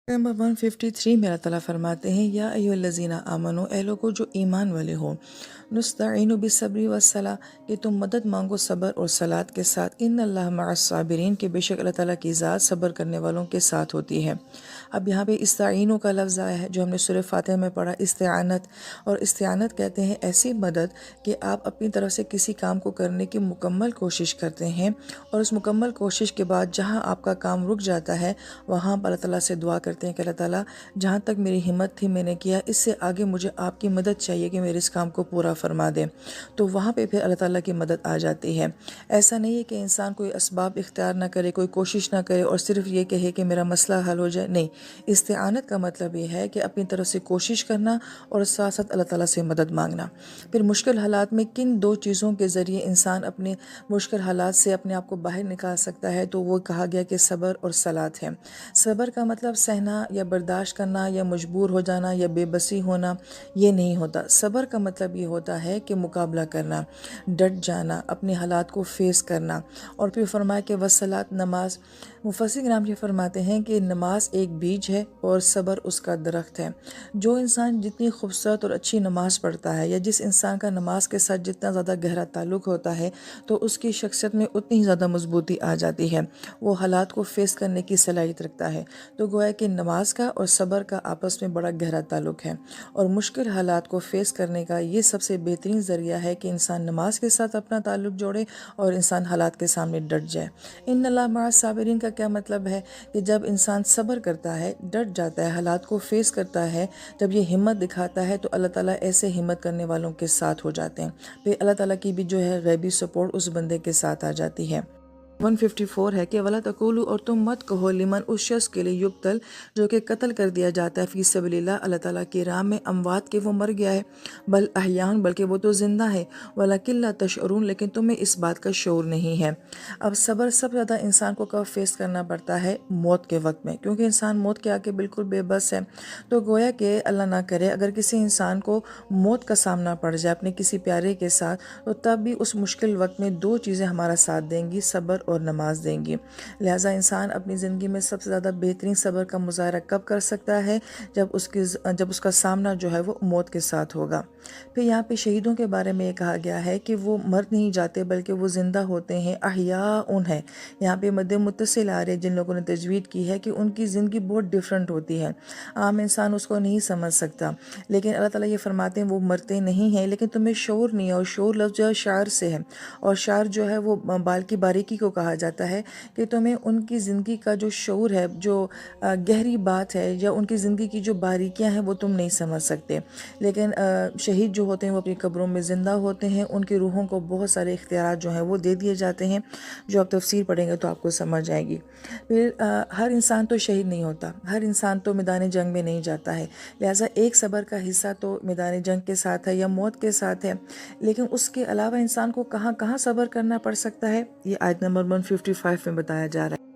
Number 153 में अल्लाह ताला फरमाते हैं, या अय्युहल्लज़ीना आमनू, ए लोगो जो ईमान वाले हो, नुस्तईनु बिस्सब्रि वस्सला, कि तुम मदद मांगो सब्र और सलात के साथ। इन्नल्लाह मअस्साबिरीन, कि बेशक अल्लाह ताला की ज़ात सब्र करने वालों के साथ होती है। अब यहाँ पे इस्ताईनु का लफ्ज़ आया है जो हमने सूरह फातिहा में पढ़ा, इस्तिआनत। और इस्तिआनत कहते हैं ऐसी मदद कि आप अपनी तरफ से किसी काम को करने की मुकम्मल कोशिश करते हैं, और उस मुकम्मल कोशिश के बाद जहाँ आपका काम रुक जाता है वहाँ पर अल्लाह ताला से दुआ करते हैं कि अल्लाह ताला, जहाँ तक मेरी हिम्मत थी मैंने किया, इससे आगे मुझे आपकी मदद चाहिए कि मेरे इस काम को पूरा फरमा दें। तो वहाँ पे फिर अल्लाह ताला की मदद आ जाती है। ऐसा नहीं है कि इंसान कोई असबाब इख्तियार ना करे, कोई कोशिश ना करे और सिर्फ ये कहे कि मेरा मसला हल हो जाए। नहीं, इस्तिआनत का मतलब ये है कि अपनी तरफ से कोशिश करना और साथ साथ अल्लाह ताला से मदद मांगना। फिर मुश्किल हालात में किन दो चीज़ों के ज़रिए इंसान अपने मुश्किल हालात से अपने आप को बाहर निकाल सकता है, तो वो कहा गया कि सब्र और सलात है। सब्र का मतलब सहना या बर्दाश्त करना या मजबूर हो जाना या बेबसी होना, ये नहीं होता। सब्र का मतलब ये होता है कि मुकाबला करना, डट जाना, अपने हालात को फेस करना। और फिर फरमाया कि वसलात, नमाज। मुफस्सिर इकराम ये फरमाते हैं कि नमाज एक बीज है और सब्र उसका दरख्त है। जो इंसान जितनी खूबसूरत और अच्छी नमाज पढ़ता है, या जिस इंसान का नमाज के साथ जितना ज़्यादा गहरा ताल्लुक़ होता है, तो उसकी शख्सियत में उतनी ही ज़्यादा मजबूती आ जाती है, वो हालात को फेस करने की सलाहियत रखता है। तो गोया कि नमाज का और सब्र का आपस में बड़ा गहरा ताल्लुक़ है, और मुश्किल हालात को फेस करने का ये सबसे बेहतरीन ज़रिया है कि इंसान नमाज के साथ अपना ताल्लुक़ जोड़े और इंसान हालात के सामने डट जाए। इन्नल्लाह मअस साबिरीन का क्या मतलब है कि जब इंसान सब्र करता है, डट जाता है, हालात को फेस करता है, जब ये हिम्मत दिखाता है, तो अल्लाह ताला ऐसे हिम्मत करने वालों के साथ हो जाते हैं। फिर अल्लाह ताला की भी जो है गैबी सपोर्ट उस बंदे के साथ आ जाती है। 154 है कि वला तकूलू, और तुम मत कहो, लिमन, उस शख्स के लिए, युक्तल, जो कि कत्ल कर दिया जाता है, फी सबीलिल्लाह, अल्लाह ताला की राह में, अमवात, के वो मर गया है, बल अहयान, बल्कि वो तो ज़िंदा है, वलाकिन ला तशउरून, लेकिन तुम्हें इस बात का शऊर नहीं है। अब सब्र सबसे ज़्यादा इंसान को कब फेस करना पड़ता है? मौत के वक्त में, क्योंकि इंसान मौत के आगे बिल्कुल बेबस है। तो गोया कि अल्लाह ना करे अगर किसी इंसान को मौत का सामना पड़ जाए अपने किसी प्यारे के साथ, तो तब भी उस मुश्किल वक्त में दो चीज़ें हमारा साथ देंगी, सब्र और नमाज देंगी। लिहाजा इंसान अपनी ज़िंदगी में सबसे ज़्यादा बेहतरीन सब्र का मुज़ाहरा कब कर सकता है? जब उसका सामना जो है वो मौत के साथ होगा। फिर यहाँ पे शहीदों के बारे में ये कहा गया है कि वो मर नहीं जाते बल्कि वो ज़िंदा होते हैं, अहयाउन है। यहाँ पे मद्दे मुत्तसिल आ रहे हैं जिन लोगों ने तजवीद की है कि उनकी ज़िंदगी बहुत डिफरेंट होती है, आम इंसान उसको नहीं समझ सकता, लेकिन अल्लाह ताला ये फरमाते हैं वो मरते नहीं हैं, लेकिन तुम्हें शऊर नहीं है। और शऊर लफ्ज़ जो है शार से है, और शार जो है वो बाल की बारीकी को कहा जाता है, कि तुम्हें उनकी ज़िंदगी का जो शऊर है, जो गहरी बात है, या उनकी ज़िंदगी की जो बारीकियां हैं, वो तुम नहीं समझ सकते। लेकिन शहीद जो होते हैं वो अपनी कब्रों में ज़िंदा होते हैं, उनकी रूहों को बहुत सारे इख्तियारात जो हैं वो दे दिए जाते हैं, जो आप तफसीर पढ़ेंगे तो आपको समझ आएगी। फिर हर इंसान तो शहीद नहीं होता, हर इंसान तो मैदान जंग में नहीं जाता है। लिहाजा एक सब्र का हिस्सा तो मैदान जंग के साथ है या मौत के साथ है, लेकिन उसके अलावा इंसान को कहाँ कहाँ सब्र करना पड़ सकता है, ये आयत नंबर 155 में बताया जा रहा है।